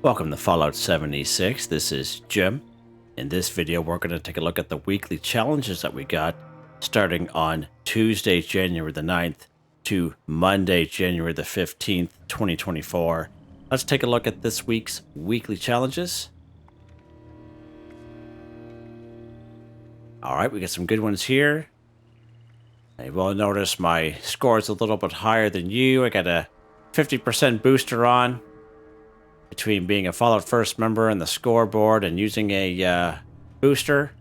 Welcome to Fallout 76. This is Jim. In this video, we're going to take a look at the weekly challenges that we got starting on Tuesday, January the 9th to Monday, January the 15th, 2024. Let's take a look at this week's weekly challenges. All right, we got some good ones here. You will notice my score is a little bit higher than you. I got a 50% booster on. Between being a Fallout First member and the scoreboard and using a booster,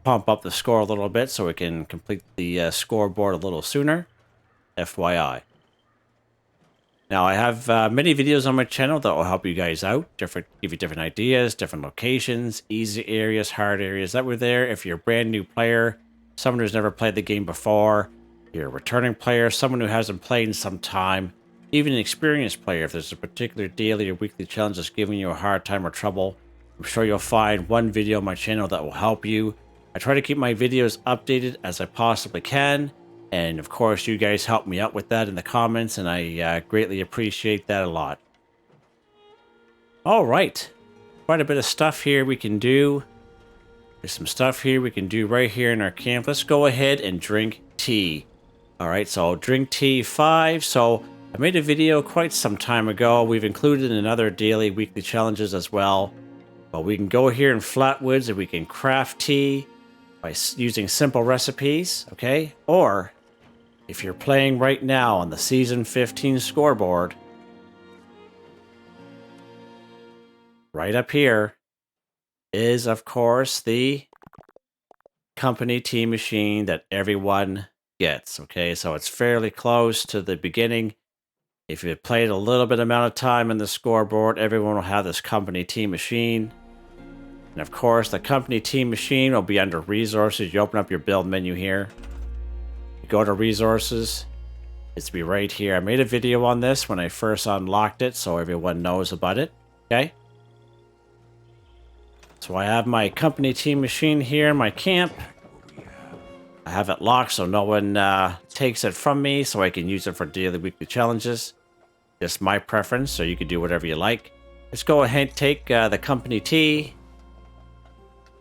pump up the score a little bit so we can complete the scoreboard a little sooner. FYI. Now I have many videos on my channel that will help you guys out, give you different ideas, different locations, easy areas, hard areas that were there. If you're a brand new player, someone who's never played the game before, you're a returning player, someone who hasn't played in some time, even an experienced player, if there's a particular daily or weekly challenge that's giving you a hard time or trouble, I'm sure you'll find one video on my channel that will help you. I try to keep my videos updated as I possibly can, and of course you guys help me out with that in the comments, and I greatly appreciate that a lot. Alright, quite a bit of stuff here we can do. There's some stuff here we can do right here in our camp. Let's go ahead and drink tea. Alright, so drink tea 5, so I made a video quite some time ago. We've included in other daily, weekly challenges as well. But we can go here in Flatwoods and we can craft tea by using simple recipes, okay? Or, if you're playing right now on the Season 15 scoreboard, right up here is, of course, the company tea machine that everyone gets, okay? So it's fairly close to the beginning. If you've played a little bit amount of time in the scoreboard, everyone will have this company tea machine. And of course, the company tea machine will be under resources. You open up your build menu here. You go to resources. It's be right here. I made a video on this when I first unlocked it, so everyone knows about it. Okay? So I have my company tea machine here in my camp. I have it locked so no one takes it from me, so I can use it for daily, weekly challenges. Just my preference, so you can do whatever you like. Let's go ahead and take the company tea.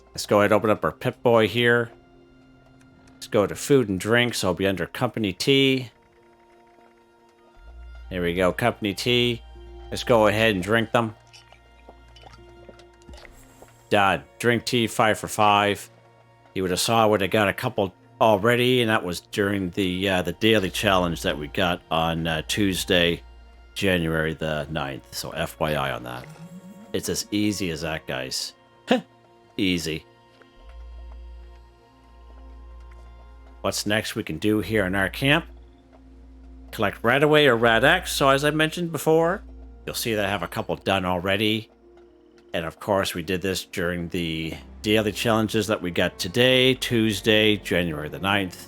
Let's go ahead and open up our Pip-Boy here. Let's go to food and drink, so it'll be under company tea. There we go, company tea. Let's go ahead and drink them. Done. Drink tea 5 for 5. You would have saw I would have got a couple already, and that was during the daily challenge that we got on Tuesday, January the 9th. So FYI on that. It's as easy as that, guys. Easy. What's next we can do here in our camp? Collect RadAway or Rad-X. So as I mentioned before, you'll see that I have a couple done already. And of course we did this during the daily challenges that we got today, Tuesday, January the 9th.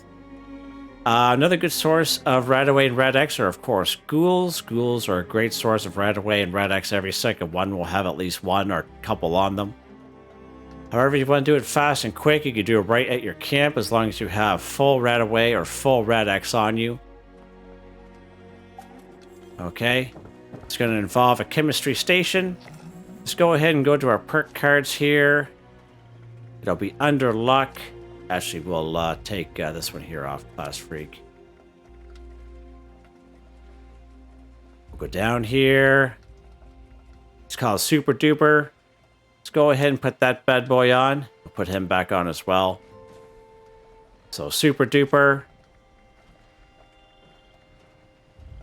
Another good source of RadAway and Rad-X are, of course, ghouls. Ghouls are a great source of RadAway and Rad-X. Every second one will have at least one or a couple on them. However, if you want to do it fast and quick, you can do it right at your camp as long as you have full RadAway or full Rad-X on you. Okay, it's going to involve a chemistry station. Let's go ahead and go to our perk cards here. It'll be under luck. Actually, we'll take this one here off, Class Freak. We'll go down here. It's called Super Duper. Let's go ahead and put that bad boy on. We'll put him back on as well. So Super Duper.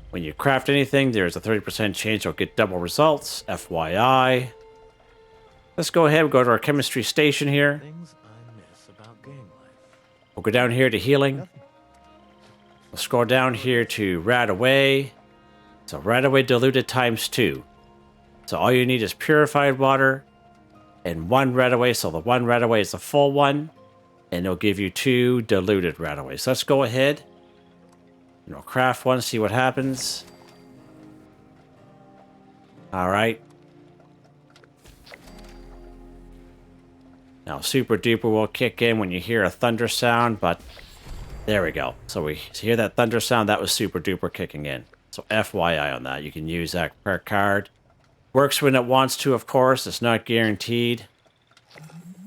When you craft anything, there's a 30% chance you'll get double results. FYI. Let's go ahead and go to our chemistry station here. Things I miss about game life. We'll go down here to healing. We'll scroll down here to RadAway. So RadAway diluted times 2. So all you need is purified water and 1 RadAway. So the 1 RadAway is the full one. And it'll give you 2 diluted RadAway. So let's go ahead. And we'll craft one, see what happens. Alright. Now, Super Duper will kick in when you hear a thunder sound, but there we go. So we hear that thunder sound, that was Super Duper kicking in. So FYI on that, you can use that per card. Works when it wants to, of course. It's not guaranteed.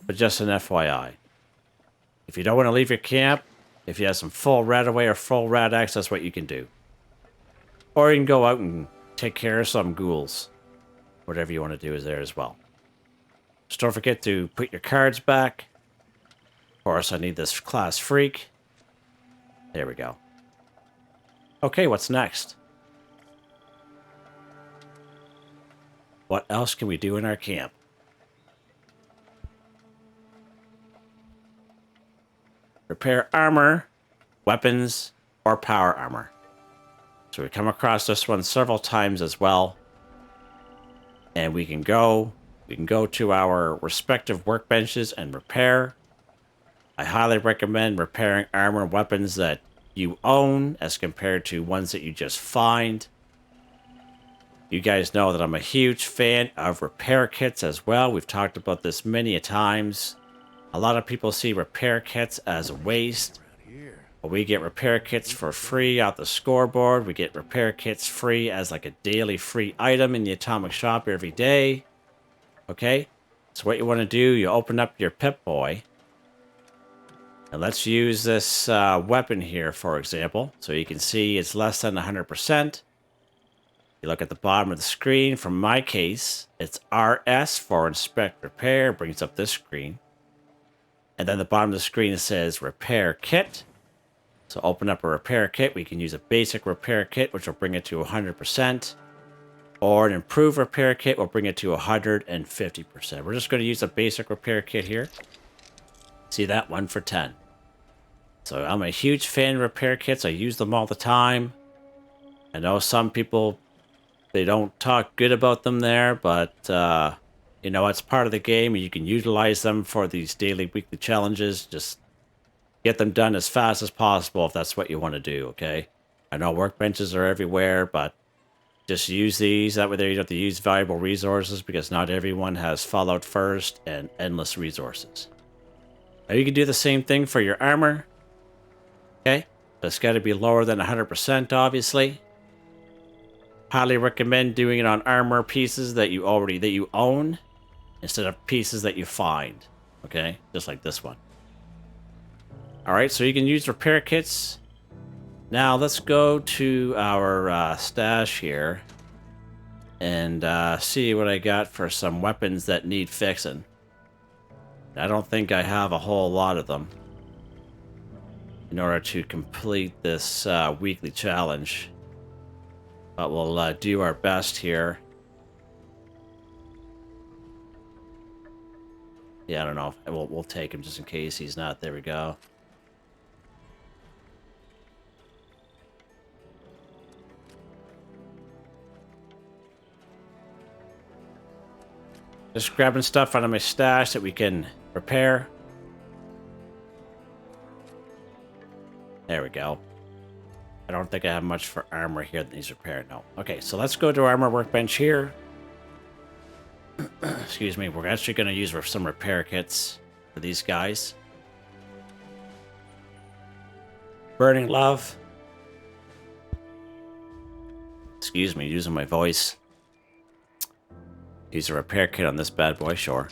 But just an FYI. If you don't want to leave your camp, if you have some full RadAway or full Rad-X, that's what you can do. Or you can go out and take care of some ghouls. Whatever you want to do is there as well. Just don't forget to put your cards back. Of course, I need this class freak. There we go. Okay, what's next? What else can we do in our camp? Repair armor, weapons, or power armor. So we come across this one several times as well. And we can go to our respective workbenches and repair. I highly recommend repairing armor and weapons that you own as compared to ones that you just find. You guys know that I'm a huge fan of repair kits as well. We've talked about this many a times. A lot of people see repair kits as a waste. But we get repair kits for free out the scoreboard. We get repair kits free as like a daily free item in the Atomic Shop every day. Okay? So what you want to do, you open up your Pip-Boy. And let's use this weapon here, for example. So you can see it's less than 100%. You look at the bottom of the screen. From my case, it's RS for Inspect Repair. Brings up this screen. And then the bottom of the screen says Repair Kit. So open up a repair kit. We can use a basic repair kit, which will bring it to 100%. Or an improved repair kit will bring it to 150%. We're just going to use a basic repair kit here. See that? 1 for 10. So I'm a huge fan of repair kits. I use them all the time. I know some people, they don't talk good about them there, but you know, it's part of the game and you can utilize them for these daily, weekly challenges. Just get them done as fast as possible if that's what you want to do, okay? I know workbenches are everywhere, but just use these. That way there you don't have to use valuable resources because not everyone has Fallout First and endless resources. Now you can do the same thing for your armor. Okay? But it's got to be lower than 100%, obviously. Highly recommend doing it on armor pieces that you own instead of pieces that you find. Okay? Just like this one. Alright, so you can use repair kits. Now let's go to our stash here and see what I got for some weapons that need fixing. I don't think I have a whole lot of them in order to complete this weekly challenge. But we'll do our best here. Yeah, I don't know. We'll take him just in case he's not. There we go. Just grabbing stuff out of my stash that we can repair. There we go. I don't think I have much for armor here that needs repaired. No. Okay, so let's go to armor workbench here. Excuse me. We're actually going to use some repair kits for these guys. Burning Love. Excuse me, using my voice. Use a repair kit on this bad boy, sure.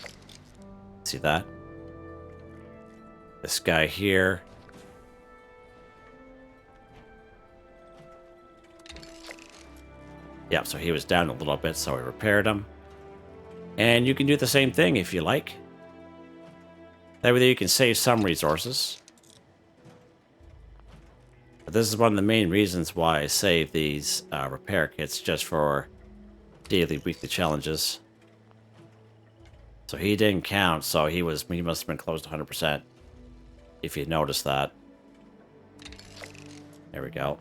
See that? This guy here. Yeah, so he was down a little bit, so we repaired him. And you can do the same thing if you like. That way you can save some resources. But this is one of the main reasons why I save these repair kits, just for daily, weekly challenges. So he didn't count, so he must have been close to 100%. If you notice that. There we go.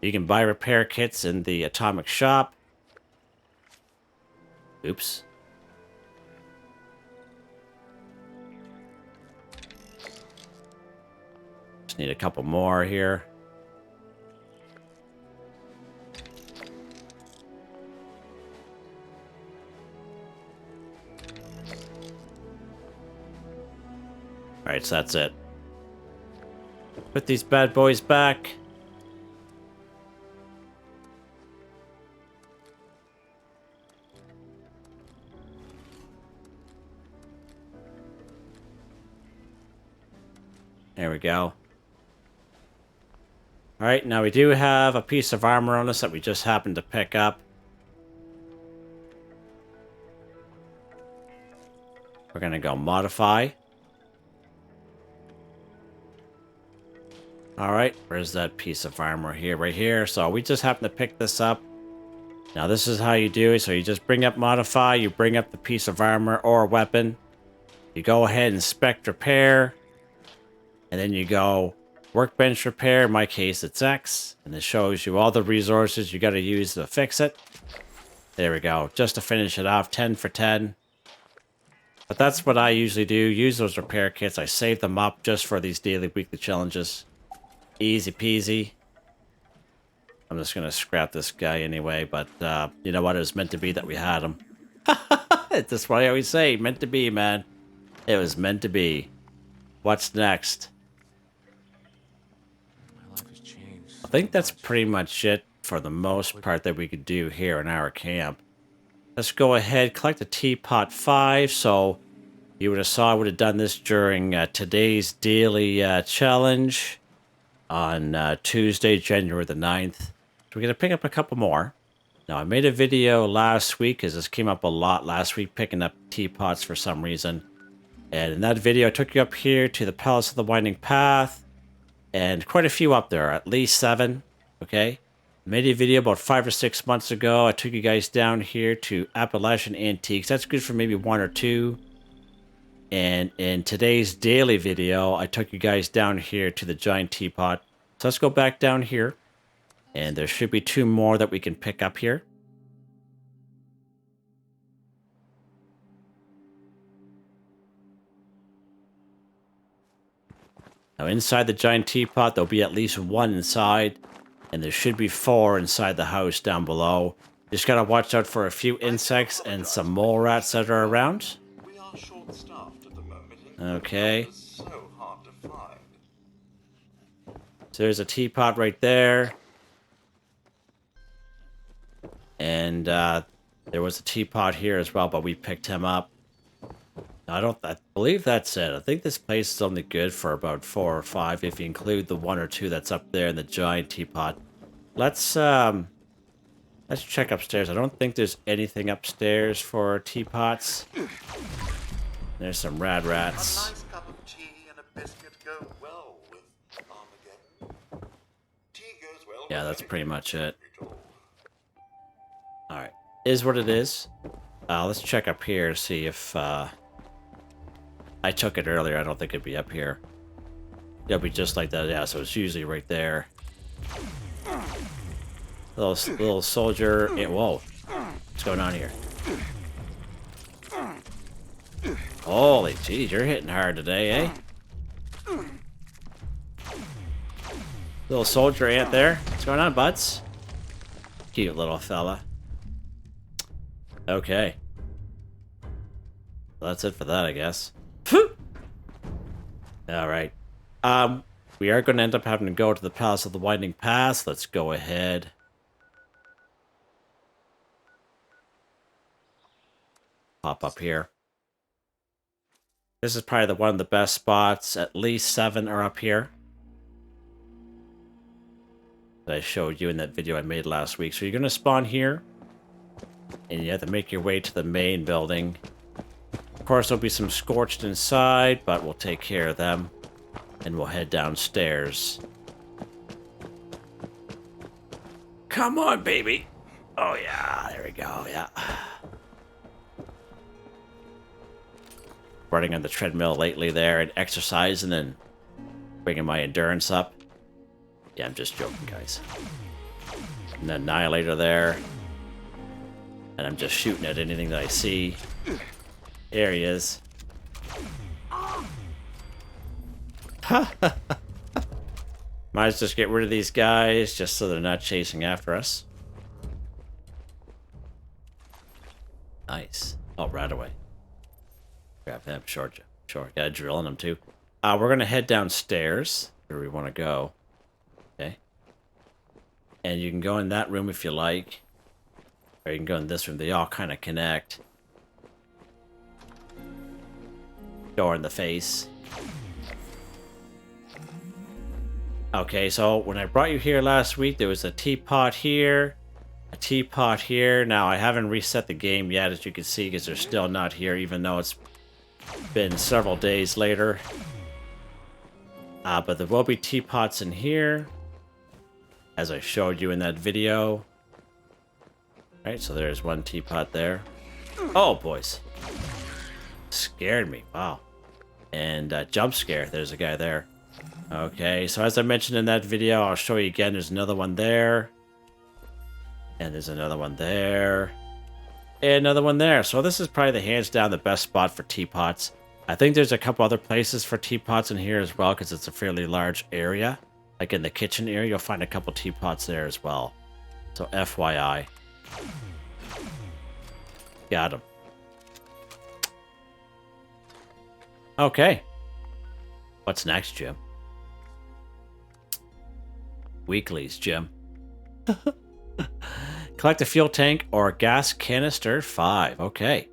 You can buy repair kits in the Atomic Shop. Oops. Just need a couple more here. Alright, so that's it. Put these bad boys back. There we go. Alright, now we do have a piece of armor on us that we just happened to pick up. We're gonna go modify. Alright, where's that piece of armor here? Right here. So we just happen to pick this up. Now this is how you do it. So you just bring up modify, you bring up the piece of armor or weapon. You go ahead and spec repair. And then you go workbench repair. In my case, it's X. And it shows you all the resources you got to use to fix it. There we go. Just to finish it off, 10 for 10. But that's what I usually do. Use those repair kits. I save them up just for these daily, weekly challenges. Easy peasy. I'm just going to scrap this guy anyway. But you know what? It was meant to be that we had him. That's what I always say. Meant to be, man. It was meant to be. What's next? I think that's pretty much it for the most part that we could do here in our camp. Let's go ahead, collect a Teapot 5. So you would have saw I would have done this during today's daily challenge on Tuesday, January the 9th. So we're going to pick up a couple more. Now I made a video last week because this came up a lot last week, picking up teapots for some reason. And in that video I took you up here to the Palace of the Winding Path. And quite a few up there, at least 7, okay? Made a video about 5 or 6 months ago. I took you guys down here to Appalachian Antiques. That's good for maybe 1 or 2. And in today's daily video, I took you guys down here to the Giant Teapot. So let's go back down here. And there should be 2 more that we can pick up here. Now inside the Giant Teapot, there'll be at least 1 inside, and there should be 4 inside the house down below. Just gotta watch out for a few insects and some mole rats that are around. We are short-staffed at the moment. Okay. It's so hard to find. So there's a teapot right there. And there was a teapot here as well, but we picked him up. I believe that's it. I think this place is only good for about 4 or 5 if you include the 1 or 2 that's up there in the Giant Teapot. Let's check upstairs. I don't think there's anything upstairs for teapots. There's some rad A rats. nice cup of tea and a biscuit go well with Armageddon. Tea goes well. Yeah, with that's pretty anything much it. at all. Alright. Is what it is. Let's check up here to see if I took it earlier. I don't think it'd be up here. It'll be just like that. Yeah, so it's usually right there. Little soldier. Yeah, whoa. What's going on here? Holy jeez, you're hitting hard today, eh? Little soldier ant there. What's going on, buds? Cute little fella. Okay. Well, that's it for that, I guess. Alright. We are going to end up having to go to the Palace of the Winding Path. Let's go ahead. Pop up here. This is probably one of the best spots. At least 7 are up here. That I showed you in that video I made last week. So you're going to spawn here. And you have to make your way to the main building. Of course, there'll be some scorched inside, but we'll take care of them. And we'll head downstairs. Come on, baby. Oh, yeah. There we go. Yeah. Running on the treadmill lately there and exercising and bringing my endurance up. Yeah, I'm just joking, guys. And the Annihilator there. And I'm just shooting at anything that I see. There he is. Might as well just get rid of these guys just so they're not chasing after us. Nice. Oh, RadAway. Grab him. Sure. Got a drill in him too. We're going to head downstairs where we want to go. Okay. And you can go in that room if you like. Or you can go in this room. They all kind of connect. Door in the face. Okay, so when I brought you here last week, there was a teapot here, a teapot here. Now, I haven't reset the game yet, as you can see, because they're still not here, even though it's been several days later. But there will be teapots in here, as I showed you in that video. Right, so there's one teapot there. Oh, boys. Scared me. Wow. And jump scare. There's a guy there. Okay, so as I mentioned in that video, I'll show you again. There's another one there. And there's another one there. And another one there. So this is probably the hands down the best spot for teapots. I think there's a couple other places for teapots in here as well, because it's a fairly large area. Like in the kitchen area, you'll find a couple teapots there as well. So FYI. Got him. Okay. What's next, Jim? Weeklies, Jim. Collect a fuel tank or gas canister 5. Okay.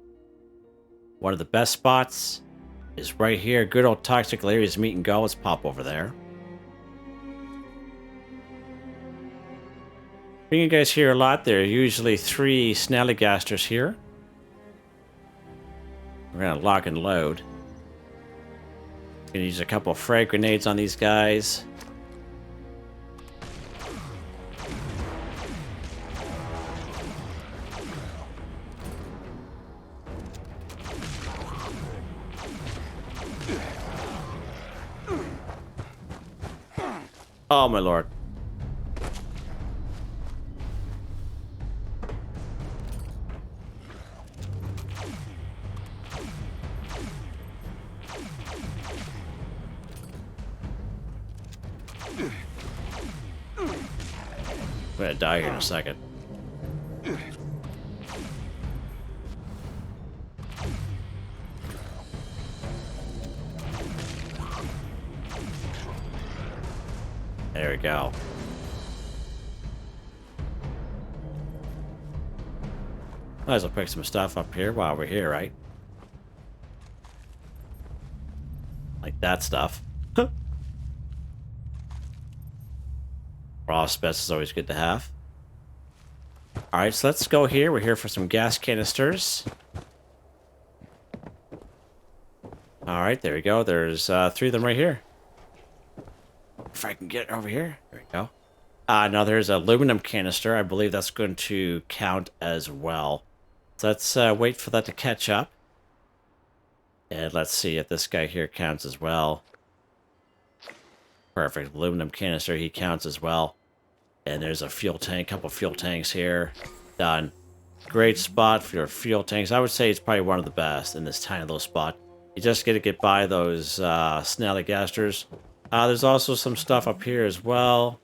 One of the best spots is right here. Good old Toxically Arranged meet and go. Let's pop over there. You guys hear a lot. There are usually 3 snallygasters here. We're going to lock and load. Going to use a couple of frag grenades on these guys. Oh, my lord. I'm gonna die here in a second. There we go. Might as well pick some stuff up here while we're here, right? Like that stuff. Raw spec is always good to have. Alright, so let's go here. We're here for some gas canisters. Alright, there we go. There's 3 of them right here. If I can get over here. There we go. Now there's an aluminum canister. I believe that's going to count as well. So let's wait for that to catch up. And let's see if this guy here counts as well. Perfect. Aluminum canister, he counts as well. And there's a fuel tank, couple fuel tanks here. Done. Great spot for your fuel tanks. I would say it's probably one of the best in this tiny little spot. You just got to get by those snallygasters. There's also some stuff up here as well.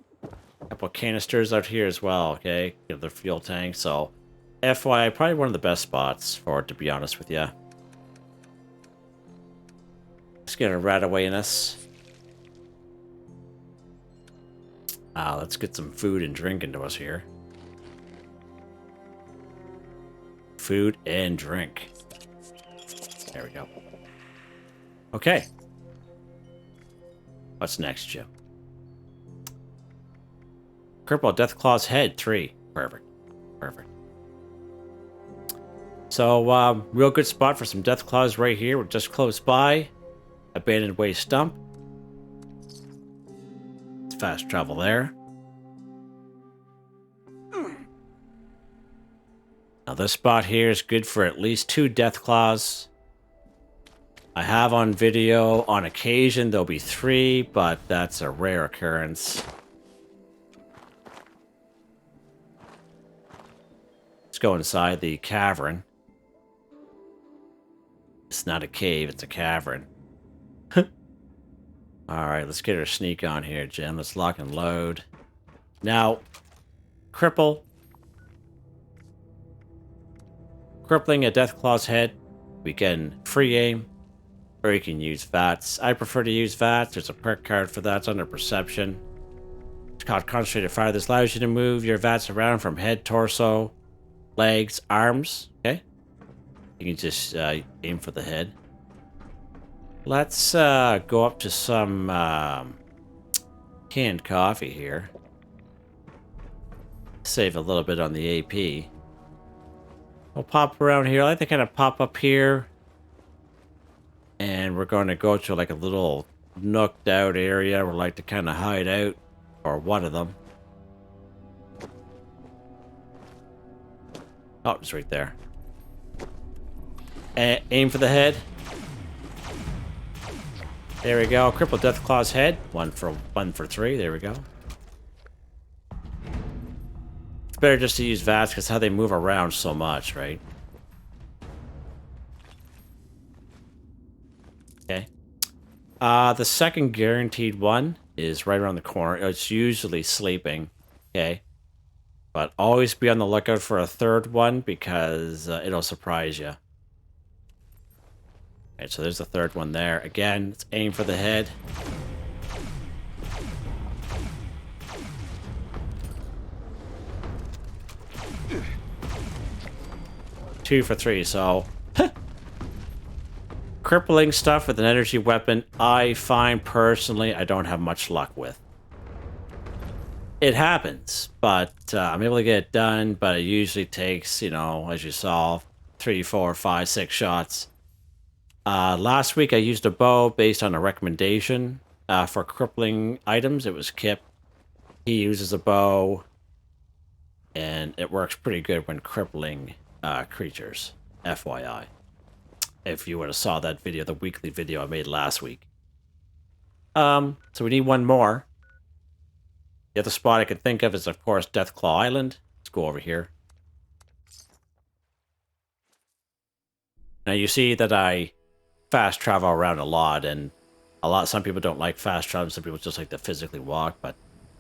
A couple of canisters out here as well, okay? Get the fuel tank, so... FYI, probably one of the best spots for it, to be honest with you. Let's get a RadAway in us. Let's get some food and drink into us here. Food and drink. There we go. Okay. What's next, Jim? Cripple, Deathclaw's head, 3. Perfect. Perfect. So, real good spot for some Deathclaws right here. We're just close by. Abandoned way stump. It's fast travel there. Now this spot here is good for at least 2 Deathclaws. I have on video, on occasion, there'll be 3, but that's a rare occurrence. Let's go inside the cavern. It's not a cave, it's a cavern. Alright, let's get our sneak on here, Jim. Let's lock and load. Now, Cripple. Crippling a Deathclaw's head. We can free aim, or you can use VATS. I prefer to use VATS. There's a perk card for that. It's under Perception. It's called Concentrated Fire. This allows you to move your VATS around from head, torso, legs, arms. Okay? You can just aim for the head. Let's go up to some canned coffee here. Save a little bit on the AP. We'll pop around here. I like to kind of pop up here. And we're going to go to like a little nooked out area. We like to kind of hide out. Or one of them. Oh, it's right there. And aim for the head. There we go. Cripple Deathclaw's head. One for 3. There we go. It's better just to use VATS because how they move around so much, right? Okay. The second guaranteed one is right around the corner. It's usually sleeping. Okay. But always be on the lookout for a third one because it'll surprise you. Alright, so there's the third one there. Again, let's aim for the head. Two for 3, so... Crippling stuff with an energy weapon, I find personally I don't have much luck with. It happens, but I'm able to get it done, but it usually takes, you know, as you saw, 3, 4, 5, 6 shots. Last week I used a bow based on a recommendation for crippling items. It was Kip. He uses a bow, and it works pretty good when crippling creatures, FYI. If you would have saw that video, the weekly video I made last week. So we need one more. The other spot I can think of is, of course, Deathclaw Island. Let's go over here. Now you see that I fast travel around a lot, and some people don't like fast travel, some people just like to physically walk, but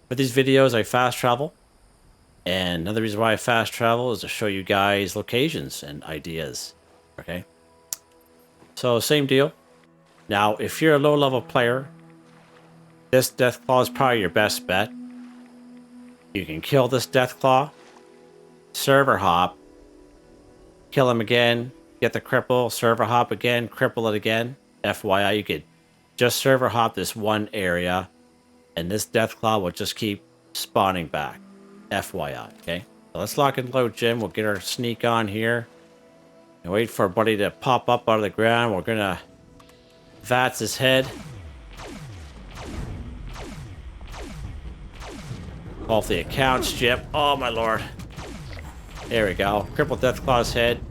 for these videos I fast travel. And another reason why I fast travel is to show you guys locations and ideas. Okay? So, same deal. Now, if you're a low-level player, this Deathclaw is probably your best bet. You can kill this Deathclaw, server hop, kill him again, get the cripple, server hop again, cripple it again. FYI, you could just server hop this one area, and this Deathclaw will just keep spawning back. FYI, okay? So let's lock and load, Jim. We'll get our sneak on here. And wait for a buddy to pop up out of the ground. We're gonna VATS his head. Off the accounts, Jim. Oh my lord. There we go. Cripple Deathclaw's head.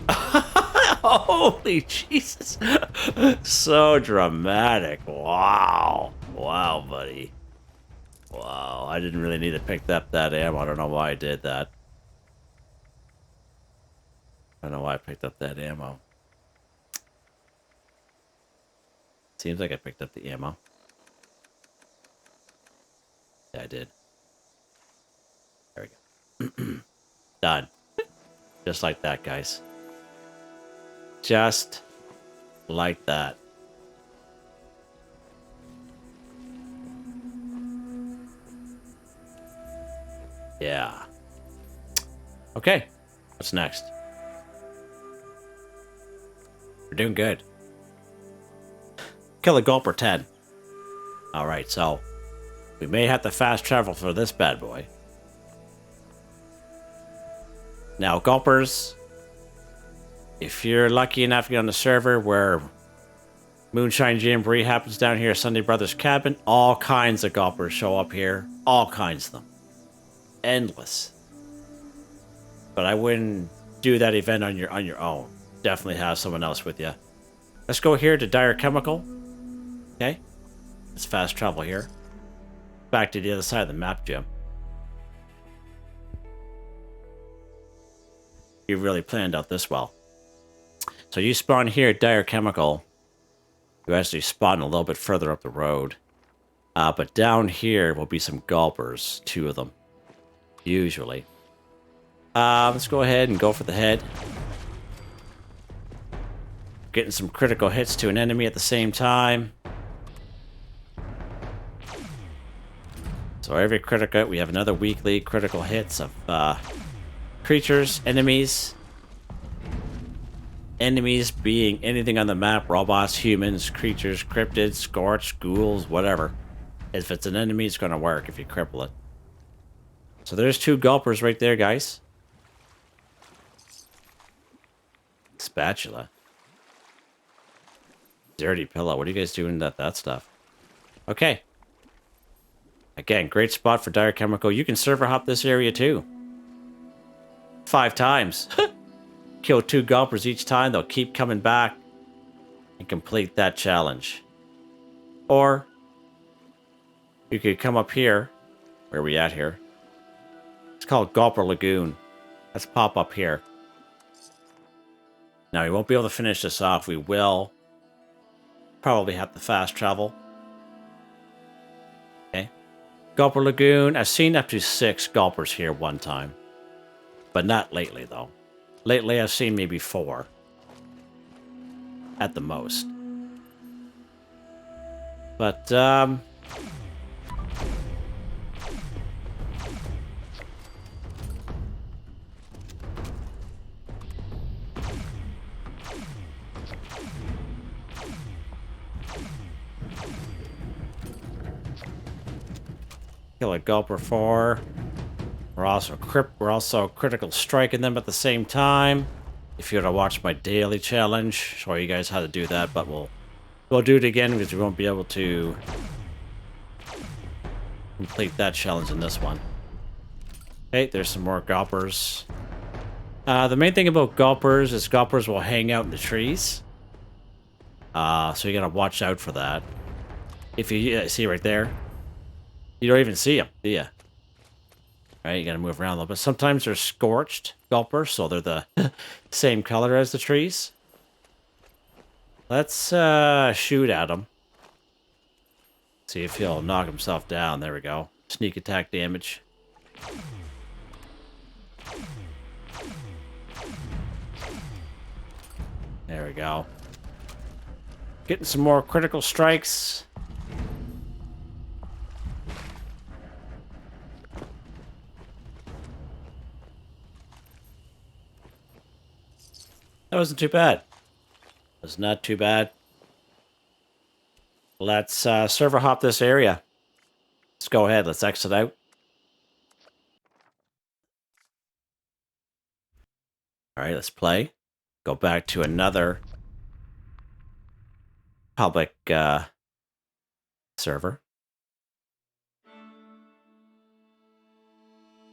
Holy Jesus. So dramatic. Wow. Wow, buddy. Wow. I didn't really need to pick up that ammo. I don't know why I did that. I don't know why I picked up that ammo. Seems like I picked up the ammo. Yeah, I did. There we go. Done. Just like that, guys. Just like that. Yeah. Okay. What's next? We're doing good. Kill a Gulper 10. Alright, so we may have to fast travel for this bad boy. Now, Gulpers, if you're lucky enough to get on the server where Moonshine Jamboree happens down here at Sunday Brothers Cabin, all kinds of Gulpers show up here. All kinds of them. Endless. But I wouldn't do that event on your own. Definitely have someone else with you. Let's go here to Dire Chemical. Okay. Let's fast travel here. Back to the other side of the map, Jim. You really planned out this well. So you spawn here at Dire Chemical. You actually spawn a little bit further up the road. But down here will be some Gulpers. 2 of them. Usually. Let's go ahead and go for the head. Getting some critical hits to an enemy at the same time. So every critical, we have another weekly critical hits of creatures, enemies. Enemies being anything on the map, robots, humans, creatures, cryptids, scorch, ghouls, whatever. If it's an enemy, it's going to work if you cripple it. So there's 2 Gulpers right there, guys. Spatula. Dirty pillow. What are you guys doing with that stuff? Okay. Again, great spot for dire chemical. You can server hop this area too. 5 times. Kill 2 Gulpers each time. They'll keep coming back and complete that challenge. Or you could come up here. Where are we at here? It's called Gulper Lagoon. Let's pop up here. Now, we won't be able to finish this off. We will probably have to fast travel. Okay. Gulper Lagoon. I've seen up to 6 Gulpers here one time. But not lately, though. Lately, I've seen maybe 4. At the most. But, kill a Gulper 4. We're also critical striking them at the same time. If you were to watch my daily challenge, show you guys how to do that, but we'll do it again because we won't be able to complete that challenge in this one. Okay, there's some more Gulpers. The main thing about Gulpers is Gulpers will hang out in the trees. So you gotta watch out for that. If you see right there, you don't even see them, do you? Right, you gotta move around a little bit. Sometimes they're scorched Gulpers, so they're the same color as the trees. Let's shoot at him. See if he'll knock himself down. There we go. Sneak attack damage. There we go. Getting some more critical strikes. That wasn't too bad. It was not too bad. Let's server hop this area. Let's go ahead. Let's exit out. All right, let's play. Go back to another public server.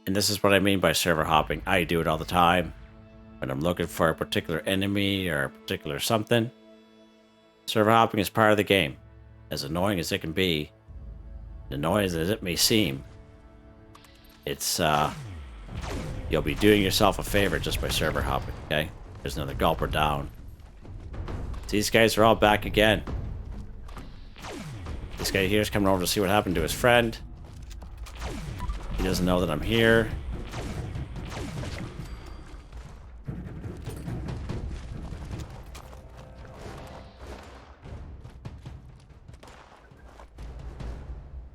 And this is what I mean by server hopping. I do it all the time. When I'm looking for a particular enemy or a particular something. Server hopping is part of the game. As annoying as it can be, annoying as it may seem, it's you'll be doing yourself a favor just by server hopping, okay? There's another Gulper down. These guys are all back again. This guy here is coming over to see what happened to his friend. He doesn't know that I'm here.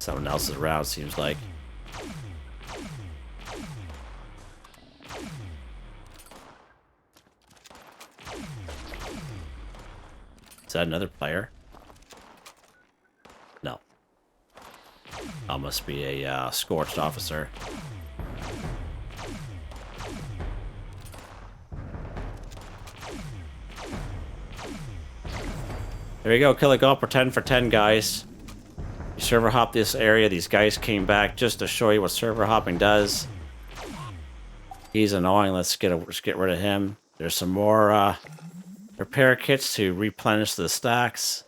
Someone else is around, seems like. Is that another player? No. That must be a scorched officer. There you go, kill a Gulper 10 for 10, guys. You server hop this area. These guys came back just to show you what server hopping does. He's annoying. Let's get rid of him. There's some more repair kits to replenish the stacks.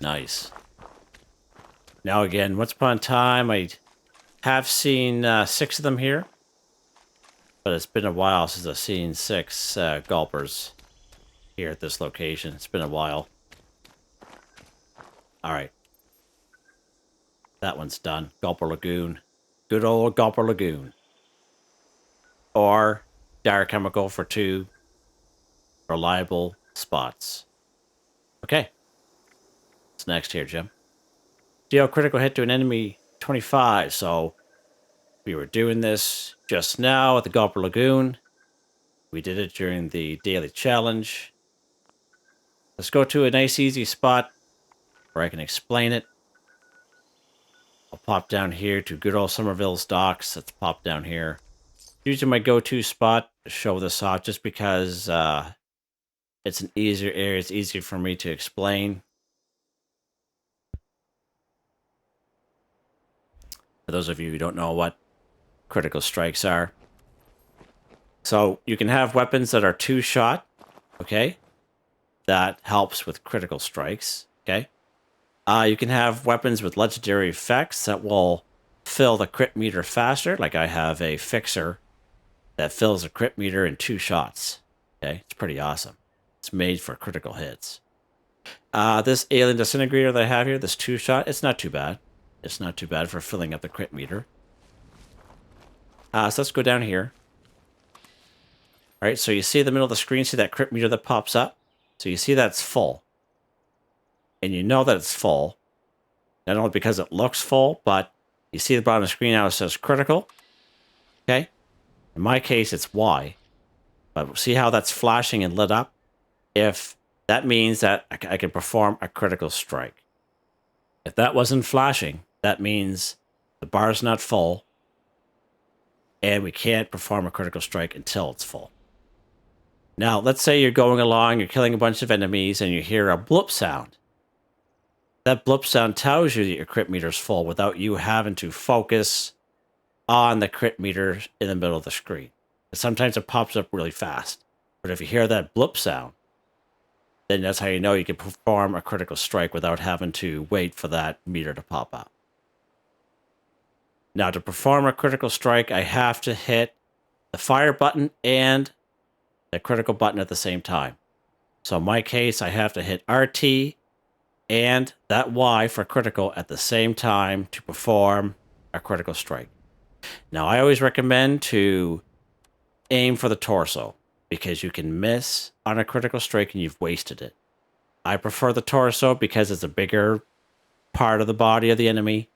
Nice. Now again, once upon a time, I have seen 6 of them here. But it's been a while since I've seen 6 Gulpers here at this location. It's been a while. Alright. That one's done. Gulper Lagoon. Good old Gulper Lagoon. Or dire chemical for 2 reliable spots. Okay. What's next here, Jim? Deal critical hit to an enemy 25. So we were doing this just now at the Gulper Lagoon. We did it during the daily challenge. Let's go to a nice easy spot. where I can explain it. I'll pop down here to good old Somerville's docks. Let's pop down here. Usually my go-to spot to show this off just because it's an easier area. It's easier for me to explain. For those of you who don't know what critical strikes are. So you can have weapons that are two-shot, okay? That helps with critical strikes, okay? You can have weapons with legendary effects that will fill the crit meter faster. Like I have a fixer that fills the crit meter in 2 shots. Okay, it's pretty awesome. It's made for critical hits. This alien disintegrator that I have here, this 2-shot, it's not too bad. It's not too bad for filling up the crit meter. So let's go down here. All right, so you see the middle of the screen, see that crit meter that pops up? So you see that's full. And you know that it's full, not only because it looks full, but you see the bottom of the screen now it says critical. Okay? In my case, it's Y. But see how that's flashing and lit up? If that means that I can perform a critical strike. If that wasn't flashing, that means the bar's not full, and we can't perform a critical strike until it's full. Now, let's say you're going along, you're killing a bunch of enemies, and you hear a bloop sound. That bloop sound tells you that your crit meter is full without you having to focus on the crit meter in the middle of the screen. Sometimes it pops up really fast. But if you hear that bloop sound, then that's how you know you can perform a critical strike without having to wait for that meter to pop up. Now, to perform a critical strike, I have to hit the fire button and the critical button at the same time. So in my case, I have to hit RT and that Y for critical at the same time to perform a critical strike. Now, I always recommend to aim for the torso because you can miss on a critical strike and you've wasted it. I prefer the torso because it's a bigger part of the body of the enemy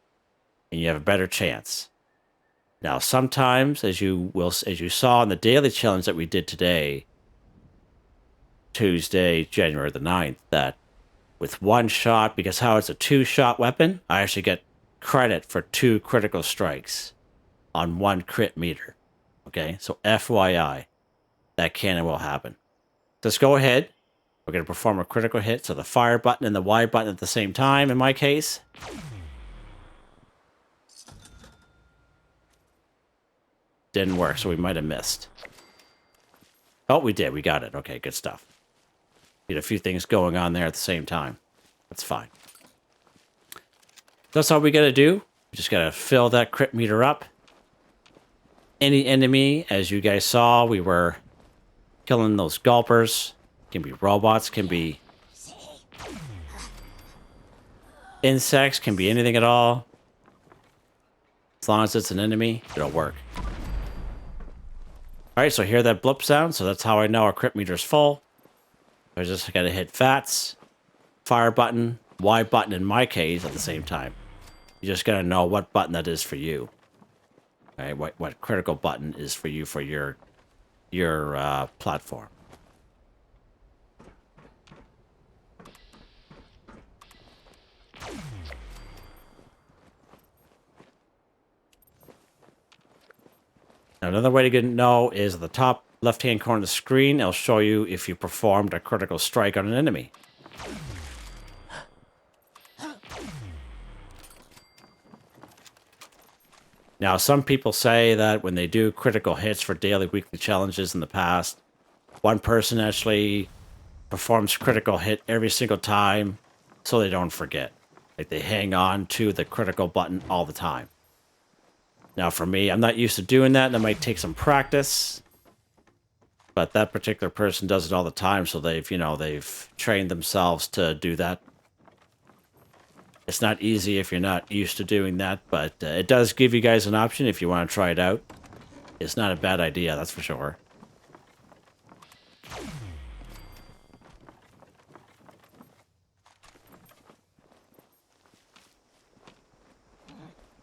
and you have a better chance. Now, sometimes, as you saw in the daily challenge that we did today, Tuesday, January the 9th, that with 1 shot, because how it's a 2-shot weapon, I actually get credit for 2 critical strikes on 1 crit meter. Okay, so FYI, that can will happen. Let's go ahead. We're going to perform a critical hit, so the fire button and the Y button at the same time, in my case. Didn't work, so we might have missed. Oh, we did. We got it. Okay, good stuff. We had a few things going on there at the same time. That's fine. That's all we got to do. We just got to fill that crit meter up. Any enemy, as you guys saw, we were killing those gulpers. Can be robots, can be insects, can be anything at all. As long as it's an enemy, it'll work. Alright, so hear that blip sound, so that's how I know our crit meter's full. I just gotta hit VATS, fire button, Y button in my case at the same time. You just gotta know what button that is for you. Alright, what critical button is for you for your platform. Now, another way to know is at the top left-hand corner of the screen, it'll show you if you performed a critical strike on an enemy. Now, some people say that when they do critical hits for daily, weekly challenges in the past, one person actually performs critical hit every single time so they don't forget. Like they hang on to the critical button all the time. Now, for me, I'm not used to doing that, and it might take some practice. But that particular person does it all the time, so they've trained themselves to do that. It's not easy if you're not used to doing that, but it does give you guys an option if you want to try it out. It's not a bad idea, that's for sure.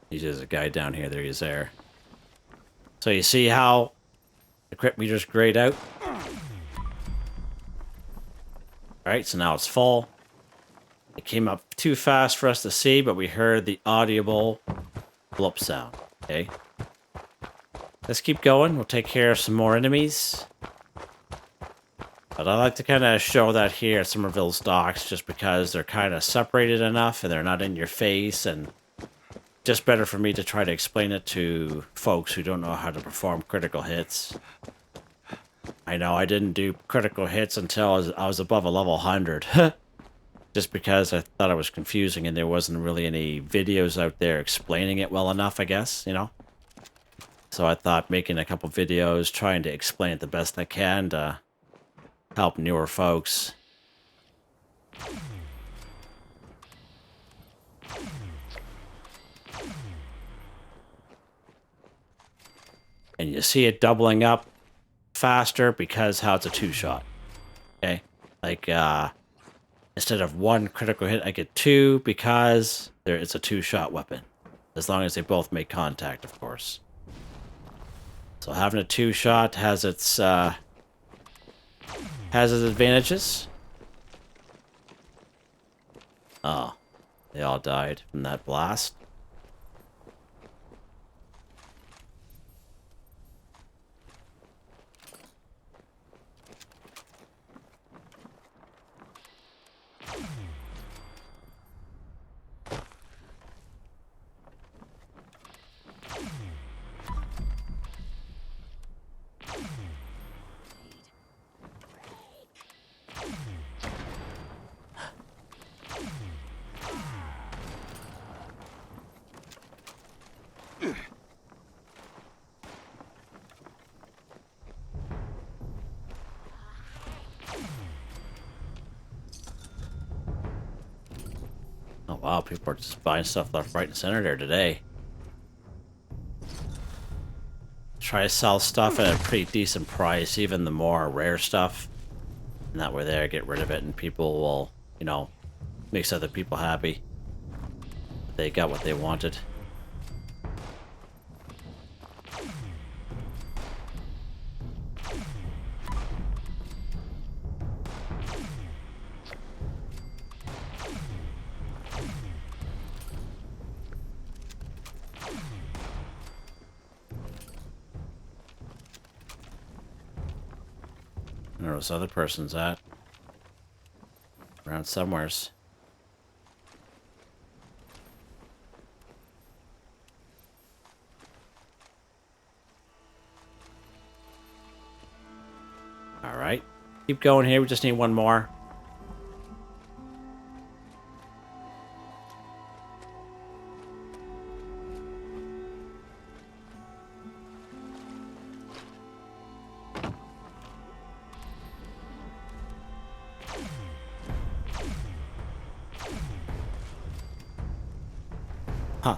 There's a guy down here. There he is there. So you see how the crit meter's grayed out? Alright, so now it's full. It came up too fast for us to see, but we heard the audible blop sound. Okay. Let's keep going. We'll take care of some more enemies. But I like to kind of show that here at Somerville's docks just because they're kind of separated enough and they're not in your face, and just better for me to try to explain it to folks who don't know how to perform critical hits. I know I didn't do critical hits until I was above a level 100. Just because I thought it was confusing and there wasn't really any videos out there explaining it well enough, I guess, you know? So I thought making a couple videos, trying to explain it the best I can to help newer folks. And you see it doubling up faster because how it's a two-shot. Okay? Like, instead of one critical hit, I get two because it's a two-shot weapon. As long as they both make contact, of course. So having a two-shot has its advantages. Oh, they all died from that blast. Oh wow, people are just buying stuff left, right, and center there today. Try to sell stuff at a pretty decent price, even the more rare stuff. And that way there, get rid of it and people will, you know, makes other people happy. They got what they wanted. I don't know where this other person's at. Around somewheres. Alright. Keep going here, we just need one more. Huh.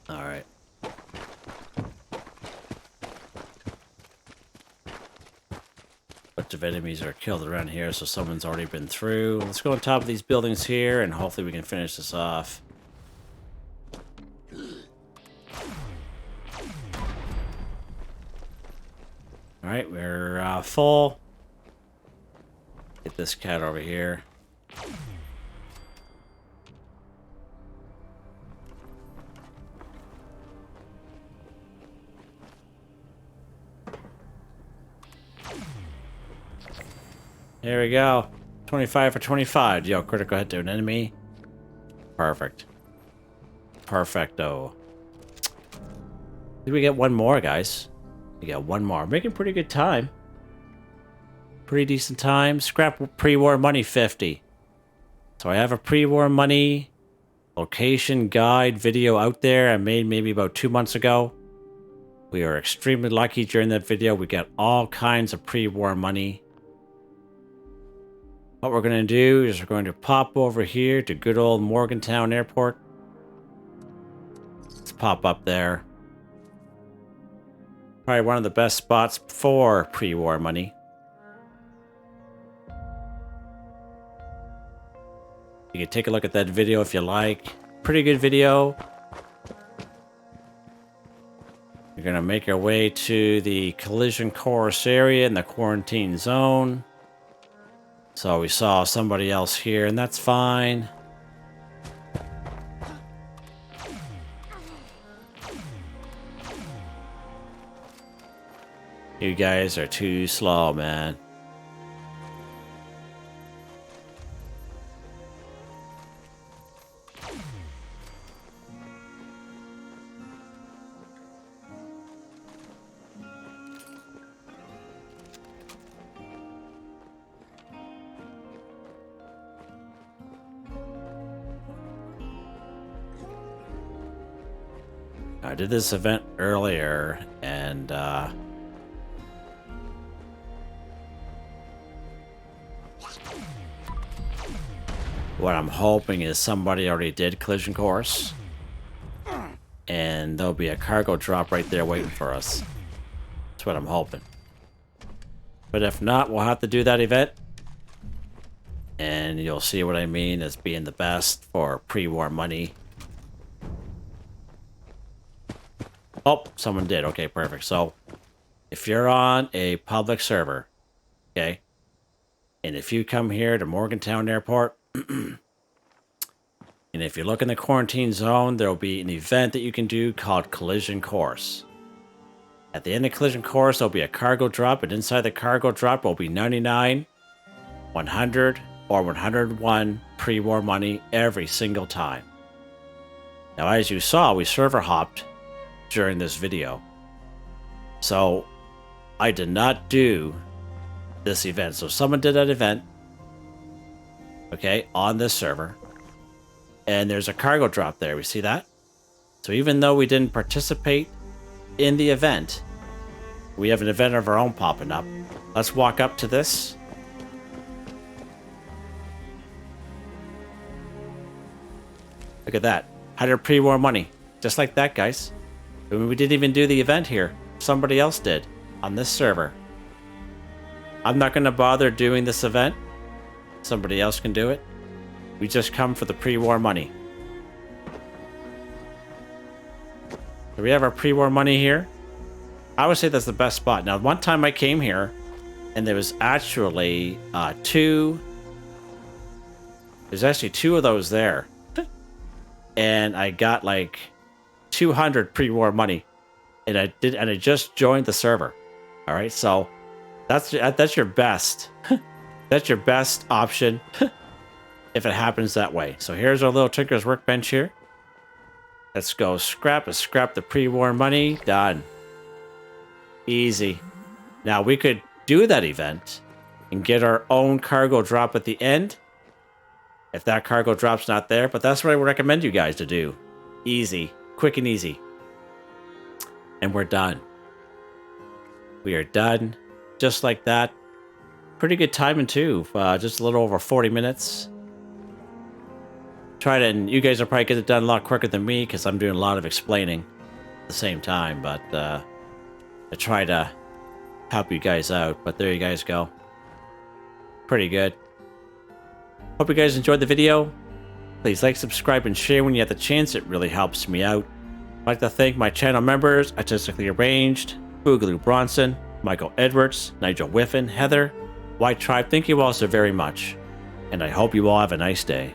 All right. Bunch of enemies are killed around here, so someone's already been through. Let's go on top of these buildings here, and hopefully we can finish this off. Alright, we're full. Get this cat over here. There we go. 25 for 25. Yo, critical hit to an enemy. Perfect. Perfecto. Did we get one more, guys? We got one more. Making pretty good time. Pretty decent time. Scrap pre-war money 50. So I have a pre-war money location guide video out there I made maybe about 2 months ago. We are extremely lucky during that video. We got all kinds of pre-war money. What we're going to do is we're going to pop over here to good old Morgantown Airport. Let's pop up there. Probably one of the best spots for pre-war money. You can take a look at that video if you like. Pretty good video. We're going to make our way to the collision course area in the quarantine zone. So we saw somebody else here, and that's fine. You guys are too slow, man. I did this event earlier, and what I'm hoping is somebody already did collision course, and there'll be a cargo drop right there waiting for us. That's what I'm hoping. But if not, we'll have to do that event, and you'll see what I mean as being the best for pre-war money. Oh, someone did. Okay, perfect. So, if you're on a public server, okay, and if you come here to Morgantown Airport, and if you look in the quarantine zone, there will be an event that you can do called Collision Course. At the end of Collision Course, there'll be a cargo drop, and inside the cargo drop will be 99, 100, or 101 pre-war money every single time. Now, as you saw, we server hopped during this video. So, I did not do this event. So, someone did that event, okay, on this server. And there's a cargo drop there. We see that? So, even though we didn't participate in the event, we have an event of our own popping up. Let's walk up to this. Look at that. 100 pre-war money. Just like that, guys. We didn't even do the event here. Somebody else did on this server. I'm not going to bother doing this event. Somebody else can do it. We just come for the pre-war money. So we have our pre-war money here. I would say that's the best spot. Now, one time I came here, and there was actually two of those there. And I got like 200 pre-war money, and I just joined the server. All right, so that's your best. That's your best option if it happens that way. So here's our little Tinker's workbench here. Let's go scrap the pre-war money. Done. Easy. Now we could do that event and get our own cargo drop at the end if that cargo drop's not there, but that's what I would recommend you guys to do. Easy. Quick and easy. And we're done. We are done. Just like that. Pretty good timing too. Just a little over 40 minutes. And you guys are probably getting it done a lot quicker than me because I'm doing a lot of explaining at the same time. But I try to help you guys out. But there you guys go. Pretty good. Hope you guys enjoyed the video. Please like, subscribe, and share when you have the chance. It really helps me out. I'd like to thank my channel members, Artistically Arranged, Boogaloo Bronson, Michael Edwards, Nigel Wiffen, Heather, Whitetribe. Thank you all so very much. And I hope you all have a nice day.